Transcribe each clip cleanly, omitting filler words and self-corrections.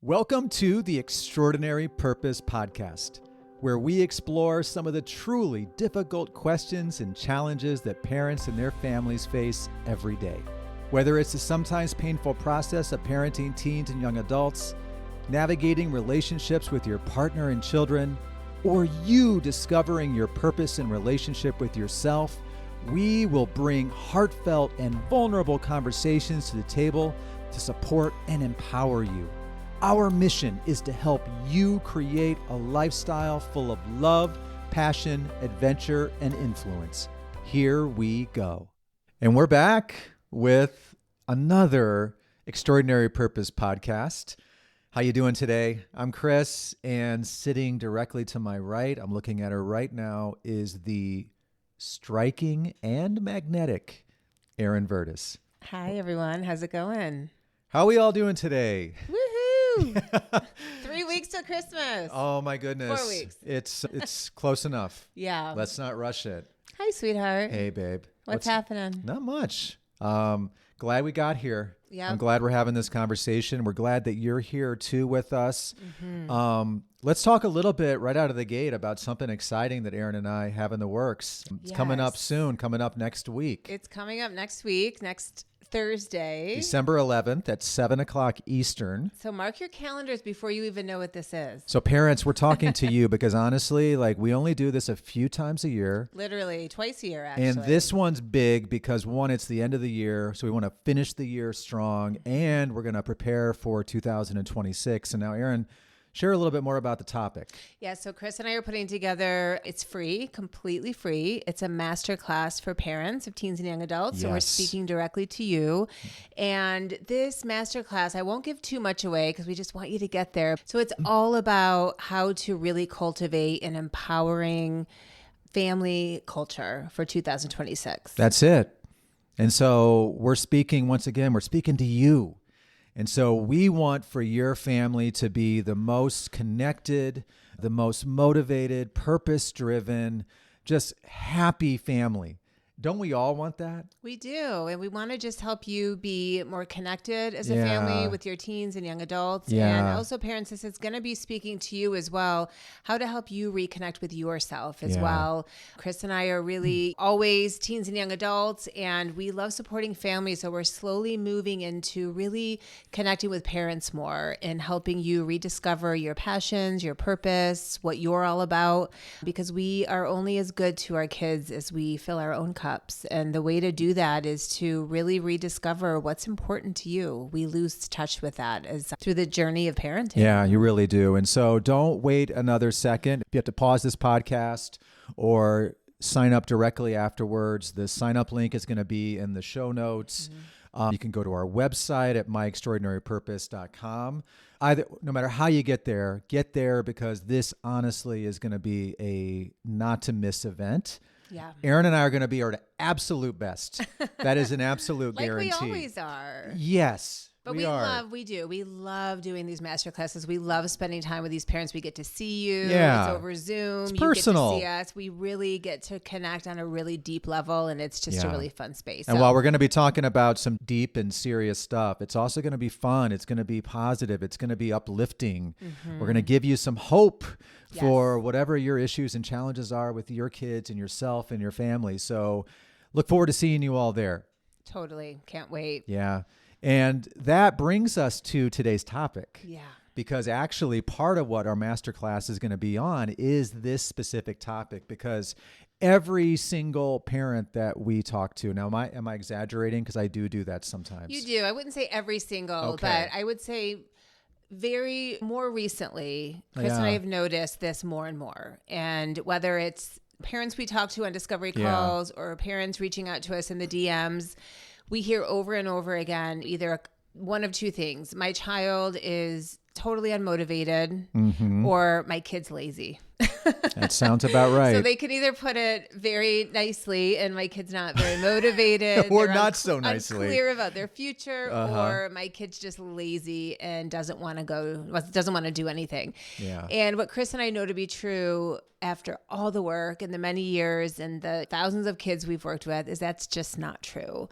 Welcome to the Extraordinary Purpose Podcast, where we explore some of the truly difficult questions and challenges that parents and their families face every day. Whether it's the sometimes painful process of parenting teens and young adults, navigating relationships with your partner and children, or you discovering your purpose in relationship with yourself, we will bring heartfelt and vulnerable conversations to the table to support and empower you. Our mission is to help you create a lifestyle full of love, passion, adventure, and influence. Here we go. And we're back with another Extraordinary Purpose podcast. How you doing today? I'm Chris, and sitting directly to my right, I'm looking at her right now, is the striking and magnetic Erin Verdis. Hi, everyone. How's it going? How are we all doing today? Woohoo! 3 weeks till Christmas. Oh my goodness. 4 weeks. It's close enough. Yeah. Let's not rush it. Hi, sweetheart. Hey, babe. What's happening? Not much. Glad we got here. Yeah. I'm glad we're having this conversation. We're glad that you're here too with us. Mm-hmm. Let's talk a little bit right out of the gate about something exciting that Erin and I have in the works. It's coming up soon, coming up next week. It's coming up next week, next Thursday. December 11th at 7 o'clock Eastern. So mark your calendars before you even know what this is. So parents, we're talking to you because honestly, we only do this a few times a year. Literally twice a year, actually. And this one's big because one, it's the end of the year. So we want to finish the year strong and we're going to prepare for 2026. And now, Erin, share a little bit more about the topic. Yeah, so Chris and I are putting together, it's free, completely free. It's a masterclass for parents of teens and young adults. So we're speaking directly to you. And this masterclass, I won't give too much away because we just want you to get there. So it's all about how to really cultivate an empowering family culture for 2026. That's it. And so we're speaking, once again, we're speaking to you. And so we want for your family to be the most connected, the most motivated, purpose-driven, just happy family. Don't we all want that? We do. And we want to just help you be more connected as a family with your teens and young adults. And also parents, this is going to be speaking to you as well, how to help you reconnect with yourself as well. Chris and I are really always teens and young adults, and we love supporting families. So we're slowly moving into really connecting with parents more and helping you rediscover your passions, your purpose, what you're all about, because we are only as good to our kids as we fill our own cup. And the way to do that is to really rediscover what's important to you. We lose touch with that as through the journey of parenting. Yeah, you really do. And so don't wait another second. If you have to pause this podcast or sign up directly afterwards, the sign up link is going to be in the show notes. You can go to our website at myextraordinarypurpose.com. No matter how you get there because this honestly is going to be a not to miss event. Yeah. Erin and I are going to be our absolute best. That is an absolute guarantee. Like we always are. Yes. But we love doing these master classes. We love spending time with these parents. We get to see you. Yeah. It's over Zoom. It's personal. You get to see us. We really get to connect on a really deep level, and it's just a really fun space. And while we're going to be talking about some deep and serious stuff, it's also going to be fun. It's going to be positive. It's going to be uplifting. We're going to give you some hope for whatever your issues and challenges are with your kids and yourself and your family. So look forward to seeing you all there. Totally. Can't wait. Yeah. And that brings us to today's topic. Yeah. Because actually part of what our masterclass is going to be on is this specific topic, because every single parent that we talk to, now am I exaggerating? Because I do that sometimes. You do. I wouldn't say every single, but I would say more recently, Chris and I have noticed this more and more. And whether it's parents we talk to on discovery calls or parents reaching out to us in the DMs, we hear over and over again, either one of two things. My child is totally unmotivated or my kid's lazy. That sounds about right. So they can either put it very nicely and my kid's not very motivated or not so nicely, unclear about their future, or my kid's just lazy and doesn't want to do anything. Yeah. And what Chris and I know to be true after all the work and the many years and the thousands of kids we've worked with is that's just not true.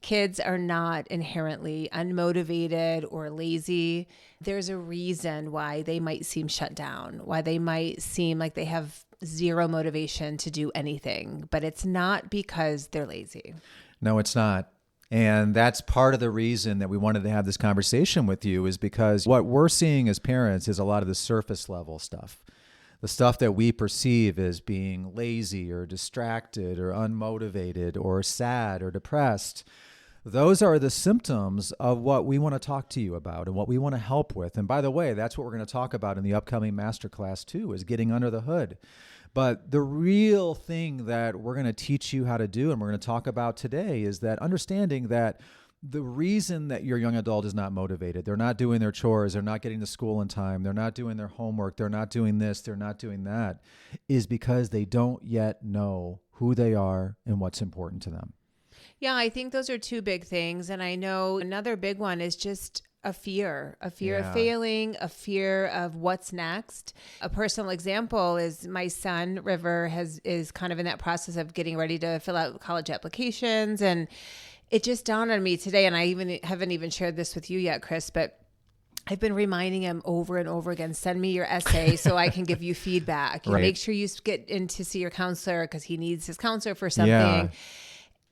Kids are not inherently unmotivated or lazy. There's a reason why they might seem shut down, why they might seem like they have zero motivation to do anything, but it's not because they're lazy. No, it's not. And that's part of the reason that we wanted to have this conversation with you, is because what we're seeing as parents is a lot of the surface level stuff. The stuff that we perceive as being lazy or distracted or unmotivated or sad or depressed. Those are the symptoms of what we want to talk to you about and what we want to help with. And by the way, that's what we're going to talk about in the upcoming masterclass too, is getting under the hood. But the real thing that we're going to teach you how to do and we're going to talk about today is that understanding that the reason that your young adult is not motivated, they're not doing their chores, they're not getting to school in time, they're not doing their homework, they're not doing this, they're not doing that, is because they don't yet know who they are and what's important to them. Yeah, I think those are two big things. And I know another big one is just a fear of failing, a fear of what's next. A personal example is my son, River, is kind of in that process of getting ready to fill out college applications. And it just dawned on me today, and I haven't even shared this with you yet, Chris, but I've been reminding him over and over again, send me your essay so I can give you feedback. Right. Make sure you get in to see your counselor because he needs his counselor for something. Yeah.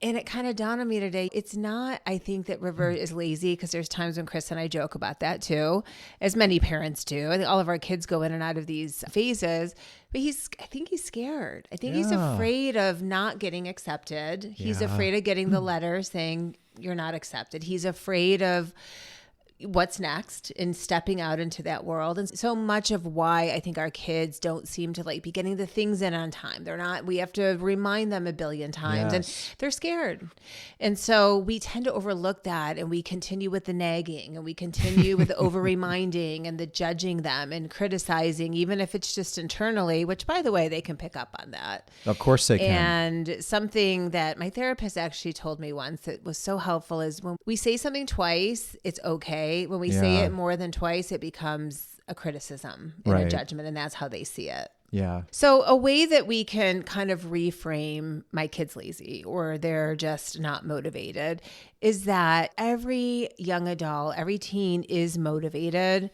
And it kind of dawned on me today. It's not, I think, that River is lazy, because there's times when Chris and I joke about that too, as many parents do. I think all of our kids go in and out of these phases, but I think he's scared. I think he's afraid of not getting accepted. He's afraid of getting the letter saying you're not accepted. He's afraid of what's next and stepping out into that world. And so much of why I think our kids don't seem to be getting the things in on time. We have to remind them a billion times, and they're scared. And so we tend to overlook that, and we continue with the nagging, and we continue with the over reminding and the judging them and criticizing, even if it's just internally, which by the way, they can pick up on that. Of course they can. And something that my therapist actually told me once that was so helpful is when we say something twice, it's okay. When we say it more than twice, it becomes a criticism and a judgment, and that's how they see it. Yeah. So a way that we can kind of reframe my kid's lazy or they're just not motivated is that every young adult, every teen is motivated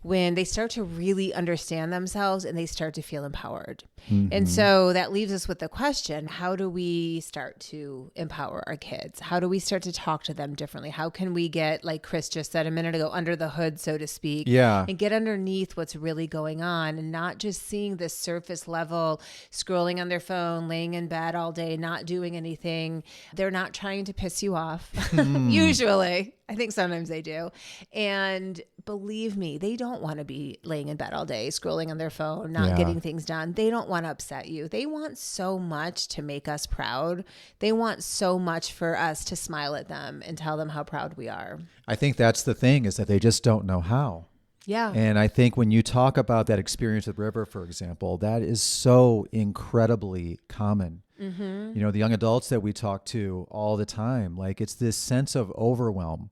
when they start to really understand themselves and they start to feel empowered. Mm-hmm. And so that leaves us with the question, how do we start to empower our kids? How do we start to talk to them differently? How can we get, like Chris just said a minute ago, under the hood, so to speak, and get underneath what's really going on and not just seeing this surface level, scrolling on their phone, laying in bed all day, not doing anything. They're not trying to piss you off, usually. I think sometimes they do. And believe me, they don't want to be laying in bed all day, scrolling on their phone, not getting things done. They don't want to upset you. They want so much to make us proud. They want so much for us to smile at them and tell them how proud we are. I think that's the thing, is that they just don't know how. Yeah. And I think when you talk about that experience with River, for example, that is so incredibly common. Mm-hmm. You know, the young adults that we talk to all the time, it's this sense of overwhelm,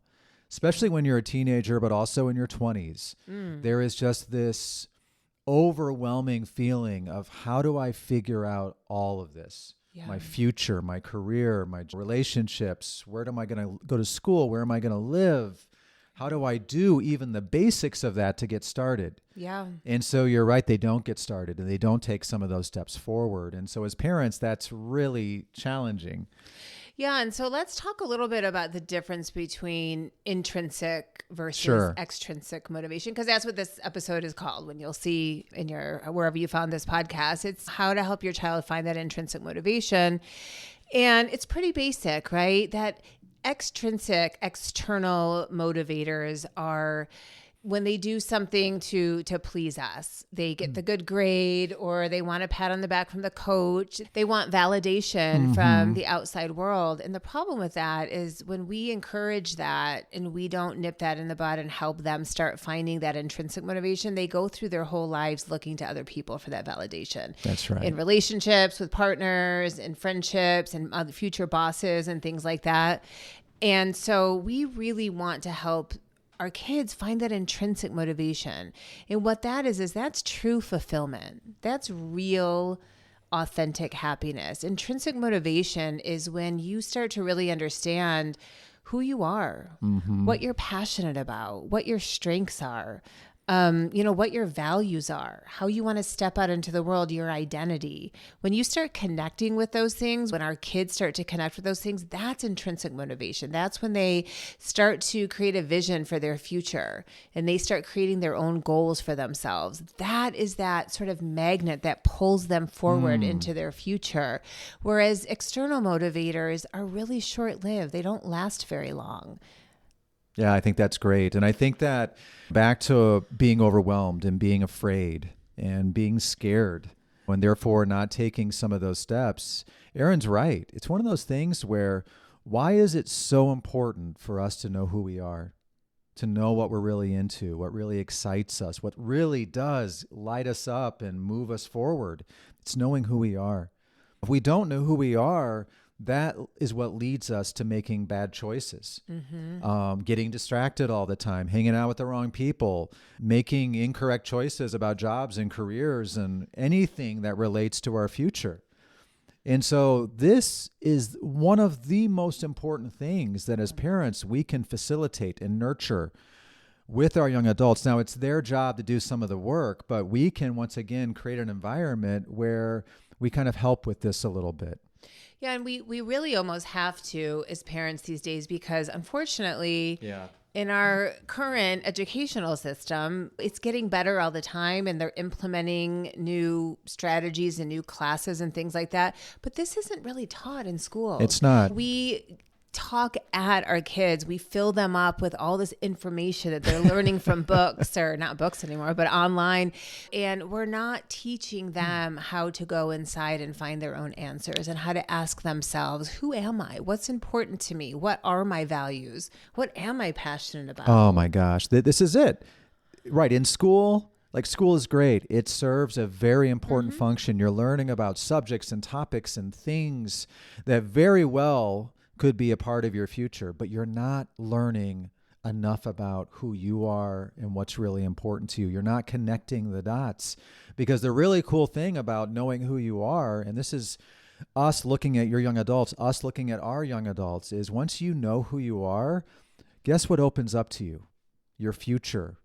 especially when you're a teenager, but also in your 20s. There is just this overwhelming feeling of, how do I figure out all of this? My future, my career, my relationships, where am I going to go to school? Where am I going to live? How do I do even the basics of that to get started? Yeah. And so you're right, they don't get started and they don't take some of those steps forward. And so as parents, that's really challenging. Yeah. And so let's talk a little bit about the difference between intrinsic versus extrinsic motivation, because that's what this episode is called. When you'll see in wherever you found this podcast, it's how to help your child find that intrinsic motivation. And it's pretty basic, right? That extrinsic, external motivators are when they do something to please us. They get the good grade, or they want a pat on the back from the coach. They want validation from the outside world. And the problem with that is when we encourage that and we don't nip that in the bud and help them start finding that intrinsic motivation, they go through their whole lives looking to other people for that validation. That's right. In relationships with partners, in friendships, and other future bosses and things like that. And so we really want to help our kids find that intrinsic motivation. And what that is that's true fulfillment. That's real, authentic happiness. Intrinsic motivation is when you start to really understand who you are, what you're passionate about, what your strengths are, what your values are, how you want to step out into the world, your identity. When you start connecting with those things, when our kids start to connect with those things, that's intrinsic motivation. That's when they start to create a vision for their future and they start creating their own goals for themselves. That is that sort of magnet that pulls them forward into their future. Whereas external motivators are really short-lived. They don't last very long. Yeah, I think that's great. And I think that back to being overwhelmed and being afraid and being scared and therefore not taking some of those steps, Erin's right. It's one of those things where why is it so important for us to know who we are, to know what we're really into, what really excites us, what really does light us up and move us forward? It's knowing who we are. If we don't know who we are, that is what leads us to making bad choices, getting distracted all the time, hanging out with the wrong people, making incorrect choices about jobs and careers and anything that relates to our future. And so this is one of the most important things that as parents we can facilitate and nurture with our young adults. Now, it's their job to do some of the work, but we can once again create an environment where we kind of help with this a little bit. Yeah, and we really almost have to as parents these days because unfortunately, in our current educational system, it's getting better all the time and they're implementing new strategies and new classes and things like that. But this isn't really taught in school. It's not. We talk at our kids. We fill them up with all this information that they're learning from books, or not books anymore, but online. And we're not teaching them how to go inside and find their own answers and how to ask themselves, who am I? What's important to me? What are my values? What am I passionate about? Oh my gosh. This is it. Right. In school, like school is great. It serves a very important function. You're learning about subjects and topics and things that very well could be a part of your future, but you're not learning enough about who you are and what's really important to you. You're not connecting the dots, because the really cool thing about knowing who you are, and this is us looking at your young adults, us looking at our young adults, is once you know who you are, guess what opens up to you? Your future,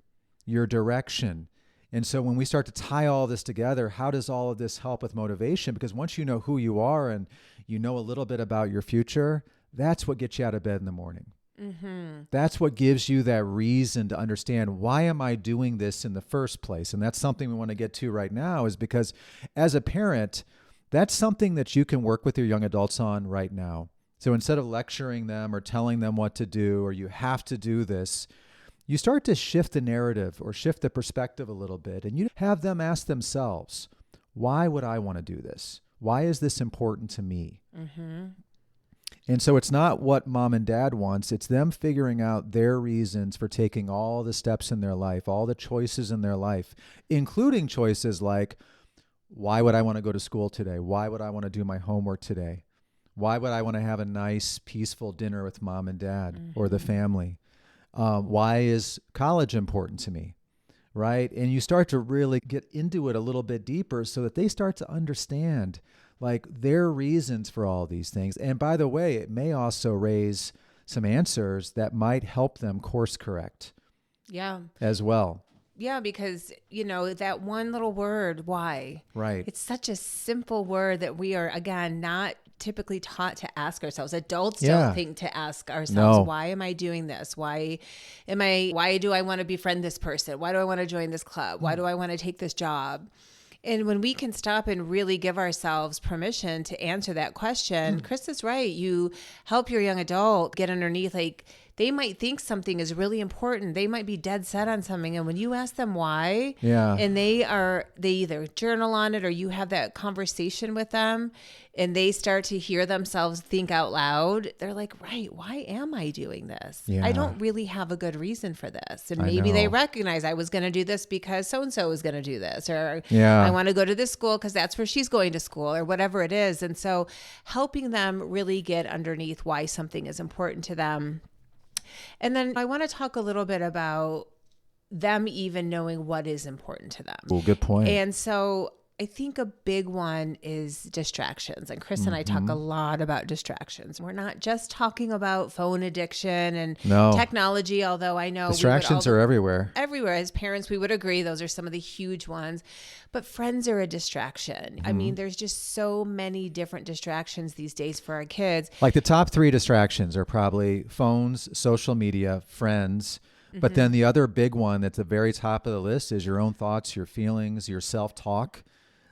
your direction. And so when we start to tie all this together, how does all of this help with motivation? Because once you know who you are and you know a little bit about your future, that's what gets you out of bed in the morning. That's what gives you that reason to understand, why am I doing this in the first place? And that's something we want to get to right now, is because as a parent, that's something that you can work with your young adults on right now. So instead of lecturing them or telling them what to do, or you have to do this, you start to shift the narrative or shift the perspective a little bit, and you have them ask themselves, why would I want to do this? Why is this important to me? And so it's not what mom and dad wants. It's them figuring out their reasons for taking all the steps in their life, all the choices in their life, including choices like, why would I want to go to school today? Why would I want to do my homework today? Why would I want to have a nice, peaceful dinner with mom and dad or the family? Why is college important to me? Right? And you start to really get into it a little bit deeper so that they start to understand like their reasons for all these things. And by the way, it may also raise some answers that might help them course correct. As well. Yeah, because, that one little word, why? Right. It's such a simple word that we are, again, not typically taught to ask ourselves. Adults don't think to ask ourselves, why am I doing this? Why do I want to befriend this person? Why do I want to join this club? Why do I want to take this job? And when we can stop and really give ourselves permission to answer that question, Chris is right. You help your young adult get underneath, like, they might think something is really important. They might be dead set on something. And when you ask them why, and they either journal on it or you have that conversation with them and they start to hear themselves think out loud, they're like, right, why am I doing this? I don't really have a good reason for this. And maybe they recognize I was going to do this because so-and-so was going to do this, or I want to go to this school because that's where she's going to school, or whatever it is. And so helping them really get underneath why something is important to them. And then I want to talk a little bit about them even knowing what is important to them. Well, good point. And so I think a big one is distractions. And Chris and I talk a lot about distractions. We're not just talking about phone addiction and technology, although I know distractions are everywhere. Everywhere. As parents, we would agree those are some of the huge ones. But friends are a distraction. I mean, there's just so many different distractions these days for our kids. Like the top 3 distractions are probably phones, social media, friends. But then the other big one that's at the very top of the list is your own thoughts, your feelings, your self-talk.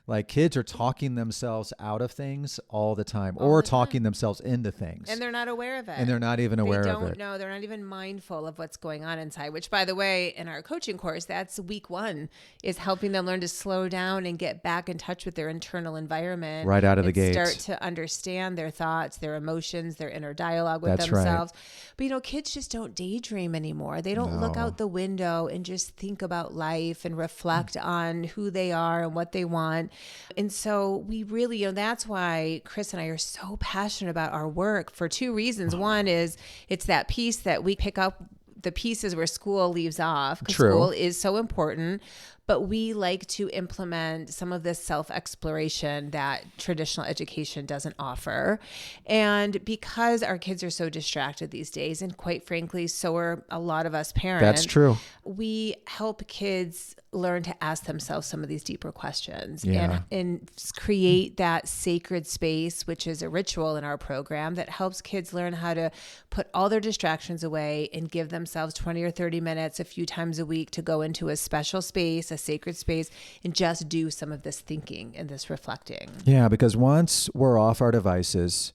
Like kids are talking themselves out of things all the time or talking themselves into things. And they're not aware of it. And they're not even aware of it. They don't know. They're not even mindful of what's going on inside, which, by the way, in our coaching course, that's week 1, is helping them learn to slow down and get back in touch with their internal environment. Right out of the gate. Start to understand their thoughts, their emotions, their inner dialogue with themselves. Right. But, kids just don't daydream anymore. They don't look out the window and just think about life and reflect on who they are and what they want. And so we really, that's why Chris and I are so passionate about our work for 2 reasons. One is it's that piece that we pick up the pieces where school leaves off, because school is so important. But we like to implement some of this self-exploration that traditional education doesn't offer. And because our kids are so distracted these days, and quite frankly, so are a lot of us parents. That's true. We help kids learn to ask themselves some of these deeper questions and create that sacred space, which is a ritual in our program that helps kids learn how to put all their distractions away and give themselves 20 or 30 minutes a few times a week to go into a special space, a sacred space, and just do some of this thinking and this reflecting. Yeah, because once we're off our devices,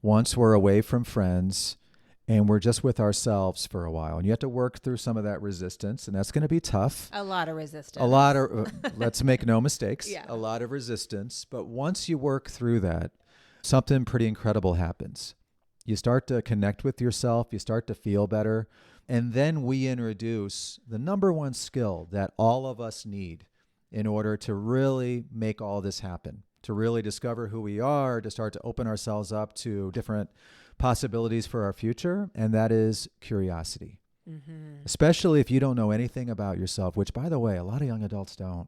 once we're away from friends, and we're just with ourselves for a while, and you have to work through some of that resistance, and that's going to be tough. A lot of resistance. A lot of, let's make no mistakes, a lot of resistance. But once you work through that, something pretty incredible happens. You start to connect with yourself, you start to feel better, and then we introduce the number one skill that all of us need in order to really make all this happen, to really discover who we are, to start to open ourselves up to different possibilities for our future, and that is curiosity. Especially if you don't know anything about yourself, which, by the way, a lot of young adults don't.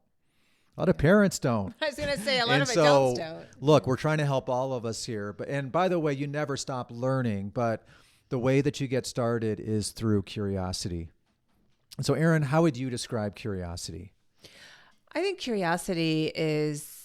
A lot of parents don't. I was going to say, a lot of adults don't. Look, we're trying to help all of us here. And by the way, you never stop learning, but the way that you get started is through curiosity. So, Erin, how would you describe curiosity? I think curiosity is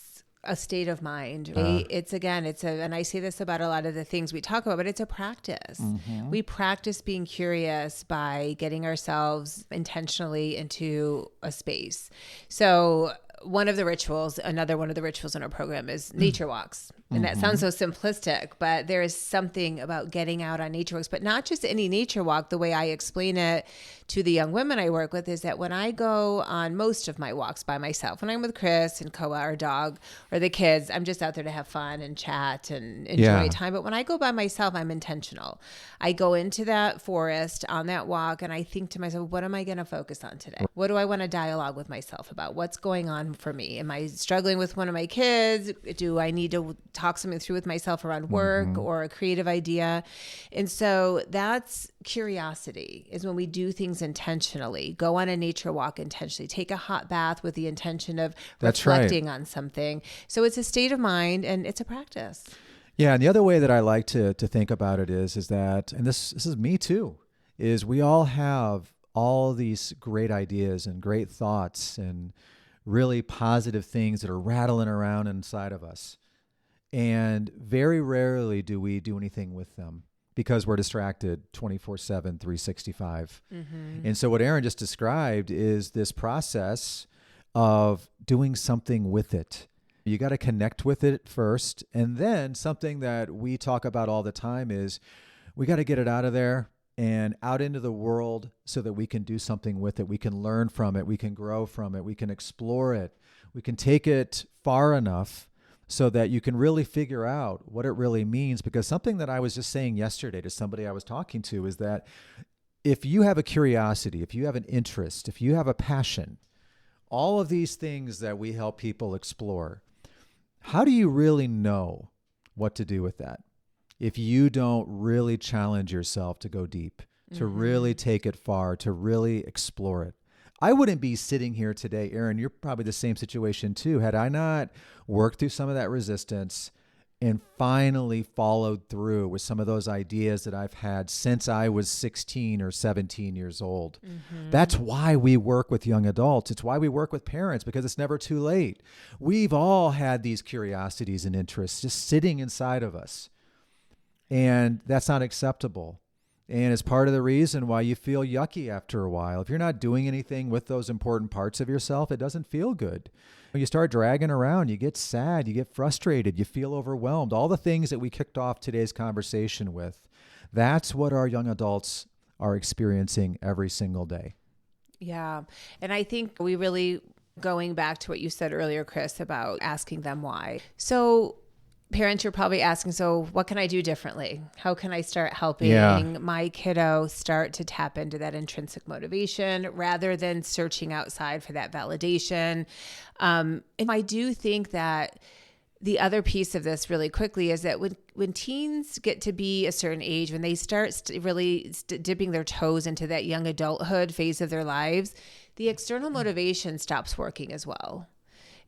a state of mind. And I say this about a lot of the things we talk about, but it's a practice. We practice being curious by getting ourselves intentionally into a space. So another one of the rituals in our program is nature walks. And that sounds so simplistic, but there is something about getting out on nature walks, but not just any nature walk. The way I explain it to the young women I work with is that when I go on most of my walks by myself, when I'm with Chris and Koa, our dog, or the kids, I'm just out there to have fun and chat and enjoy time. But when I go by myself, I'm intentional. I go into that forest on that walk and I think to myself, what am I going to focus on today? What do I want to dialogue with myself about? What's going on for me? Am I struggling with one of my kids? Do I need to talk something through with myself around work or a creative idea? And so that's curiosity, is when we do things intentionally, go on a nature walk intentionally, take a hot bath with the intention of reflecting on something. So it's a state of mind and it's a practice. Yeah. And the other way that I like to think about it is that, and this is me too, is we all have all these great ideas and great thoughts and really positive things that are rattling around inside of us. And very rarely do we do anything with them because we're distracted 24/7, 365. And so what Erin just described is this process of doing something with it. You got to connect with it first. And then something that we talk about all the time is we got to get it out of there and out into the world so that we can do something with it. We can learn from it. We can grow from it. We can explore it. We can take it far enough so that you can really figure out what it really means. Because something that I was just saying yesterday to somebody I was talking to is that if you have a curiosity, if you have an interest, if you have a passion, all of these things that we help people explore, how do you really know what to do with that if you don't really challenge yourself to go deep, to really take it far, to really explore it? I wouldn't be sitting here today, Erin. You're probably the same situation too. Had I not worked through some of that resistance and finally followed through with some of those ideas that I've had since I was 16 or 17 years old. Mm-hmm. That's why we work with young adults. It's why we work with parents, because it's never too late. We've all had these curiosities and interests just sitting inside of us. And that's not acceptable. And it's part of the reason why you feel yucky after a while. If you're not doing anything with those important parts of yourself, it doesn't feel good. When you start dragging around, you get sad, you get frustrated, you feel overwhelmed. All the things that we kicked off today's conversation with, that's what our young adults are experiencing every single day. Yeah. And I think we really, going back to what you said earlier, Chris, about asking them why. So parents, you're probably asking, so what can I do differently? How can I start helping my kiddo start to tap into that intrinsic motivation rather than searching outside for that validation? And I do think that the other piece of this really quickly is that when teens get to be a certain age, when they start really dipping their toes into that young adulthood phase of their lives, the external motivation stops working as well.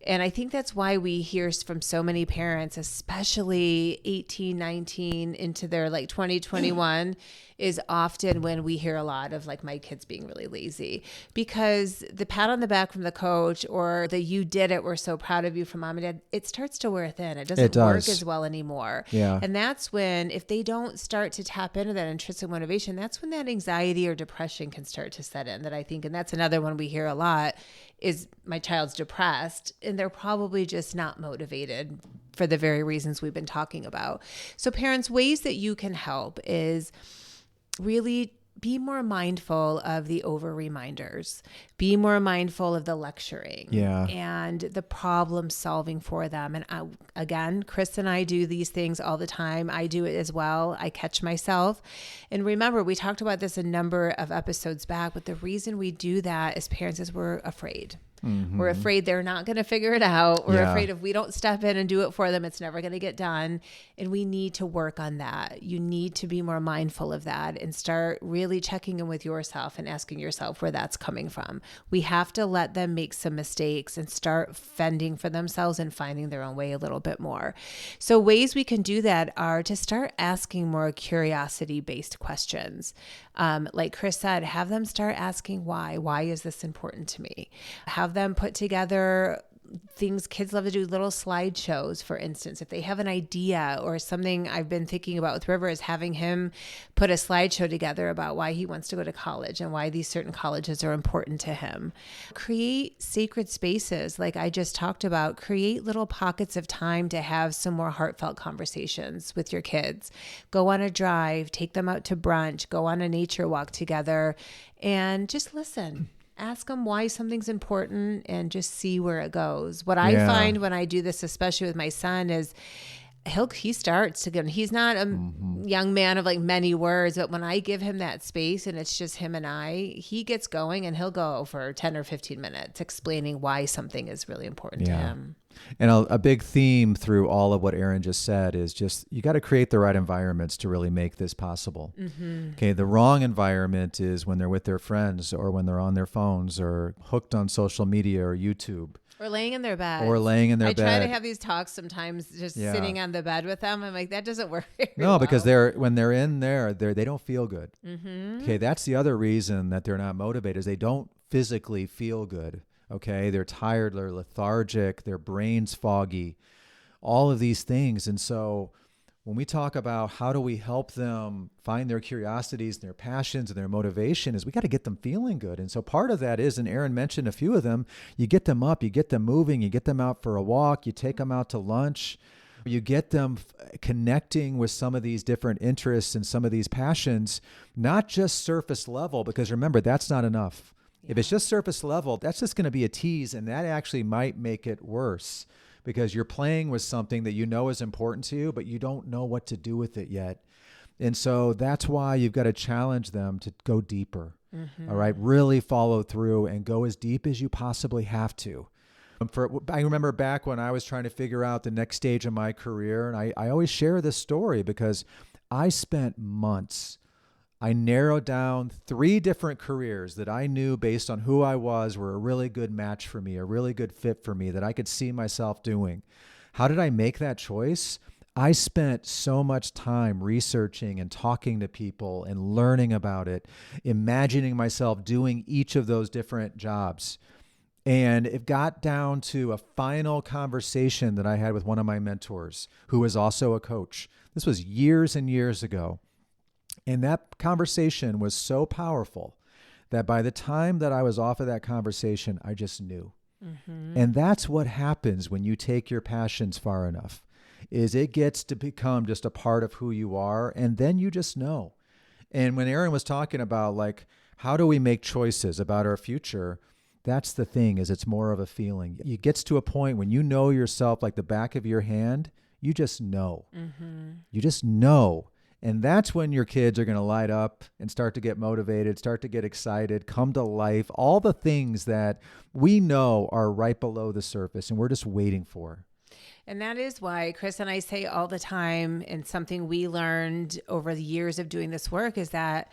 And I think that's why we hear from so many parents, especially 18, 19 into their 20, 21, is often when we hear a lot of my kids being really lazy, because the pat on the back from the coach or the "you did it, we're so proud of you" from mom and dad, it starts to wear thin. It doesn't work as well anymore. Yeah. And that's when, if they don't start to tap into that intrinsic motivation, that's when that anxiety or depression can start to set in. That I think, and that's another one we hear a lot, is my child's depressed and they're probably just not motivated for the very reasons we've been talking about. So parents, ways that you can help is really be more mindful of the over reminders, be more mindful of the lecturing and the problem solving for them. And again, Chris and I do these things all the time. I do it as well. I catch myself. And remember, we talked about this a number of episodes back, but the reason we do that as parents is we're afraid. Mm-hmm. We're afraid they're not going to figure it out. We're afraid if we don't step in and do it for them, it's never going to get done. And we need to work on that. You need to be more mindful of that and start really checking in with yourself and asking yourself where that's coming from. We have to let them make some mistakes and start fending for themselves and finding their own way a little bit more. So ways we can do that are to start asking more curiosity-based questions. Like Chris said, have them start asking why. Why is this important to me? Have them put together things kids love to do, little slideshows, for instance. If they have an idea or something, I've been thinking about with River is having him put a slideshow together about why he wants to go to college and why these certain colleges are important to him. Create sacred spaces like I just talked about. Create little pockets of time to have some more heartfelt conversations with your kids. Go on a drive, take them out to brunch, go on a nature walk together, and just listen. Ask them why something's important and just see where it goes. What I find when I do this, especially with my son, is he starts to go. He's not a young man of many words, but when I give him that space and it's just him and I, he gets going and he'll go for 10 or 15 minutes explaining why something is really important to him. And a big theme through all of what Erin just said is just, you got to create the right environments to really make this possible. Mm-hmm. Okay. The wrong environment is when they're with their friends or when they're on their phones or hooked on social media or YouTube. Or laying in their bed. I try to have these talks sometimes just sitting on the bed with them. I'm like, that doesn't work very well. Because when they're in there, they don't feel good. Mm-hmm. Okay. That's the other reason that they're not motivated is they don't physically feel good. Okay, they're tired, they're lethargic, their brain's foggy, all of these things. And so when we talk about how do we help them find their curiosities, their passions, and their motivation, is we got to get them feeling good. And so part of that is, and Erin mentioned a few of them, you get them up, you get them moving, you get them out for a walk, you take them out to lunch, you get them connecting with some of these different interests and some of these passions, not just surface level, because remember, that's not enough. If it's just surface level, that's just going to be a tease, and that actually might make it worse because you're playing with something that you know is important to you, but you don't know what to do with it yet. And so that's why you've got to challenge them to go deeper, all right? Really follow through and go as deep as you possibly have to. I remember back when I was trying to figure out the next stage of my career, and I always share this story because I spent months I narrowed down 3 different careers that I knew based on who I was were a really good match for me, a really good fit for me that I could see myself doing. How did I make that choice? I spent so much time researching and talking to people and learning about it, imagining myself doing each of those different jobs. And it got down to a final conversation that I had with one of my mentors, who was also a coach. This was years and years ago. And that conversation was so powerful that by the time that I was off of that conversation, I just knew. Mm-hmm. And that's what happens when you take your passions far enough, is it gets to become just a part of who you are. And then you just know. And when Erin was talking about like, how do we make choices about our future? That's the thing, is it's more of a feeling. It gets to a point when you know yourself like the back of your hand, you just know. Mm-hmm. You just know. And that's when your kids are going to light up and start to get motivated, start to get excited, come to life, all the things that we know are right below the surface and we're just waiting for. And that is why Chris and I say all the time, and something we learned over the years of doing this work, is that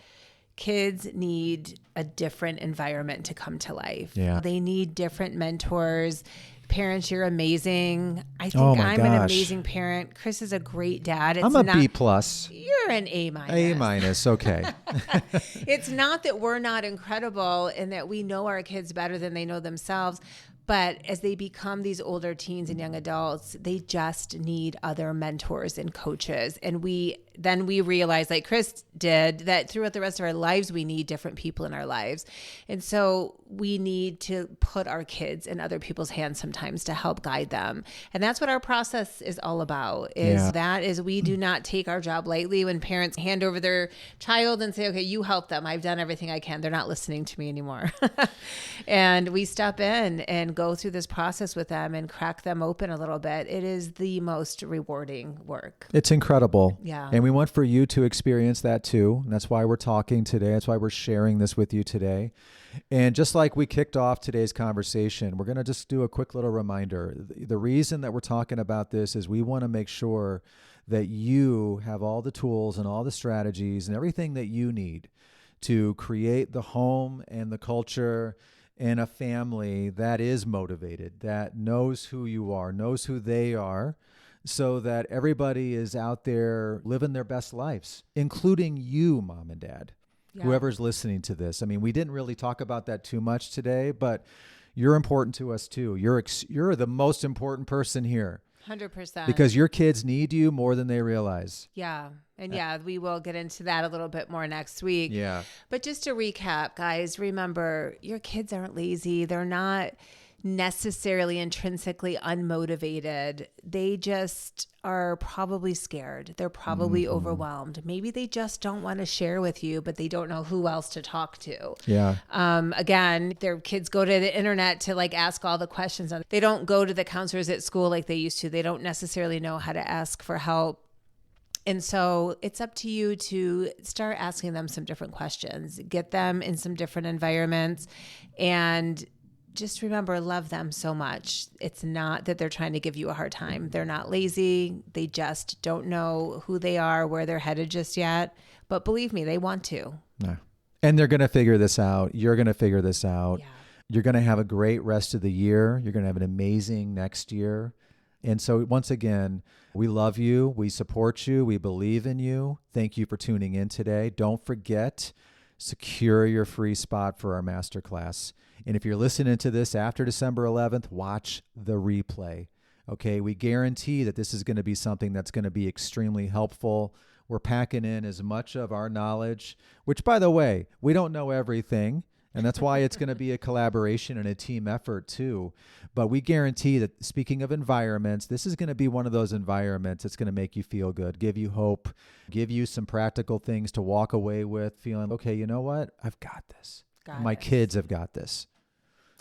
kids need a different environment to come to life. Yeah. They need different mentors. Parents, you're amazing. I think I'm an amazing parent. Chris is a great dad. I'm a B+. You're an A-. A-, okay. It's not that we're not incredible and that we know our kids better than they know themselves. But as they become these older teens and young adults, they just need other mentors and coaches. And then we realize, like Chris did, that throughout the rest of our lives, we need different people in our lives. And so we need to put our kids in other people's hands sometimes to help guide them. And that's what our process is all about, is we do not take our job lightly. When parents hand over their child and say, okay, you help them. I've done everything I can. They're not listening to me anymore. And we step in and go through this process with them and crack them open a little bit. It is the most rewarding work. It's incredible. Yeah. And we want for you to experience that too. And that's why we're talking today. That's why we're sharing this with you today. And just like we kicked off today's conversation, we're going to just do a quick little reminder. The reason that we're talking about this is we want to make sure that you have all the tools and all the strategies and everything that you need to create the home and the culture and a family that is motivated, that knows who you are, knows who they are, so that everybody is out there living their best lives, including you, mom and dad, whoever's listening to this. I mean, we didn't really talk about that too much today, but you're important to us too. You're the most important person here. 100%. Because your kids need you more than they realize. Yeah. And we will get into that a little bit more next week. Yeah. But just to recap, guys, remember, your kids aren't lazy. They're not necessarily intrinsically unmotivated. They just are probably scared. They're probably overwhelmed. Maybe they just don't want to share with you, but they don't know who else to talk to. Yeah. Again, their kids go to the internet to ask all the questions. They don't go to the counselors at school like they used to. They don't necessarily know how to ask for help. And so it's up to you to start asking them some different questions, get them in some different environments, and just remember, love them so much. It's not that they're trying to give you a hard time. They're not lazy. They just don't know who they are, where they're headed just yet. But believe me, they want to. Yeah. And they're going to figure this out. You're going to figure this out. Yeah. You're going to have a great rest of the year. You're going to have an amazing next year. And so once again, we love you. We support you. We believe in you. Thank you for tuning in today. Don't forget, secure your free spot for our masterclass. And if you're listening to this after December 11th, watch the replay. Okay, we guarantee that this is going to be something that's going to be extremely helpful. We're packing in as much of our knowledge, which, by the way, we don't know everything. And that's why it's going to be a collaboration and a team effort too. But we guarantee that, speaking of environments, this is going to be one of those environments that's going to make you feel good, give you hope, give you some practical things to walk away with, feeling, okay, you know what? I've got this. My kids have got this.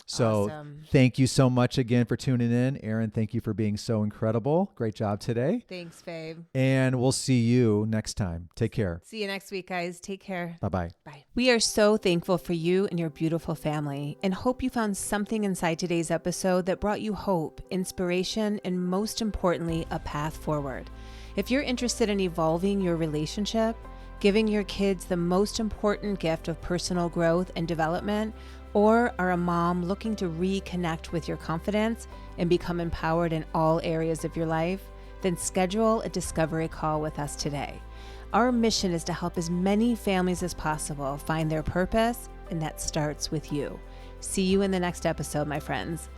So awesome. Thank you so much again for tuning in. Erin, thank you for being so incredible. Great job today. Thanks, babe. And we'll see you next time. Take care. See you next week, guys. Take care. Bye-bye. Bye. We are so thankful for you and your beautiful family, and hope you found something inside today's episode that brought you hope, inspiration, and most importantly, a path forward. If you're interested in evolving your relationship, giving your kids the most important gift of personal growth and development, or are a mom looking to reconnect with your confidence and become empowered in all areas of your life, then schedule a discovery call with us today. Our mission is to help as many families as possible find their purpose, and that starts with you. See you in the next episode, my friends.